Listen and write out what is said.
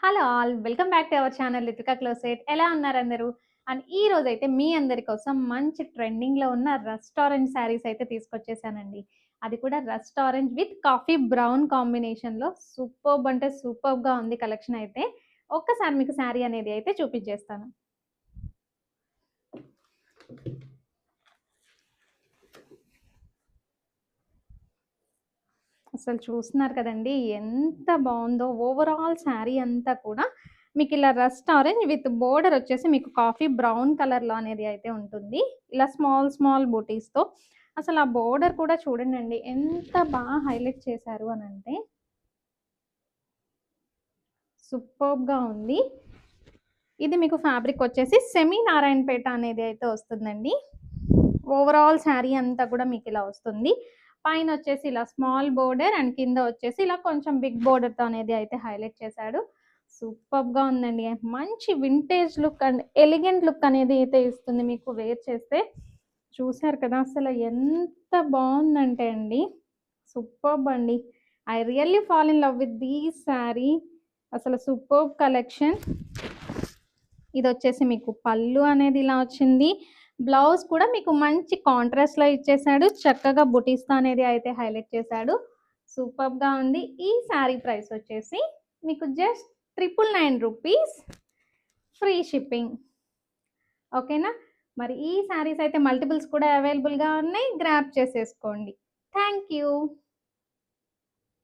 Hello all welcome back to our channel Litika closet. ఎలా ఉన్నారు అందరూ? అండ్ ఈ రోజైతే మీ అందరి కోసం మంచి ట్రెండింగ్‌లో ఉన్న రస్ట్ ఆరెంజ్ శారీస్ అయితే తీసుకొచ్చేసానండి. అది కూడా rust orange with coffee brown కాంబినేషన్‌లో సూపర్బ్ అంటే సూపర్బ్‌గా ఉంది కలెక్షన్ అయితే. ఒక్కసారి మీకు శారీ అనేది అయితే చూపించేస్తాను. అసలు చూస్తున్నారు కదండీ! ఎంత బావుందో ఓవరాల్ శారీ అంతా కూడా మీకిలా రస్ట్ ఆరెంజ్ విత్ బోర్డర్ వచ్చేసి మీకు కాఫీ బ్రౌన్ కలర్‌లో అనేది అయితే ఉంటుంది. ఇలా స్మాల్ స్మాల్ బూటీస్‌తో అసలు ఆ బోర్డర్ కూడా చూడండండి ఎంత హైలైట్ చేశారు అనంటే సూపర్బ్‌గా ఉంది. ఇది మీకు ఫ్యాబ్రిక్ వచ్చేసి సెమీ నారాయణపేట అనేది అయితే వస్తుందండి. ఓవరాల్ శారీ అంతా కూడా మీకిలా వస్తుంది. పైనొచ్చేసి ఇలా స్మాల్ బోర్డర్ అండ్ కింద వచ్చేసి ఇలా కొంచెం బిగ్ బోర్డర్‌తో అనేది అయితే హైలైట్ చేశాడు. సూపర్బ్‌గా ఉందండి. మంచి vintage look and elegant look అనేది అయితే ఇస్తుంది మీకు వేర్ చేస్తే. చూసారు కదా! అసలు ఎంత బావుందంటే అండి, సూపర్బ్ అండి. I really fall in love with this sari. అసలు సూపర్బ్ కలెక్షన్. ఇదొచ్చేసి మీకు పళ్ళు అనేది ఇలా వచ్చింది. బ్లౌజ్ కూడా మీకు మంచి కాంట్రాస్ట్‌లో ఇచ్చేసాడు. చక్కగా బుటీస్‌తో అనేది అయితే హైలైట్ చేశాడు. సూపర్బ్‌గా ఉంది. ఈ శారీ ప్రైస్ వచ్చేసి మీకు జస్ట్ 999 రూపీస్ ఫ్రీ షిప్పింగ్. ఓకేనా? మరి ఈ శారీస్ అయితే మల్టిపుల్స్ కూడా అవైలబుల్‌గా ఉన్నాయి. గ్రాబ్ చేసేసుకోండి. Thank you.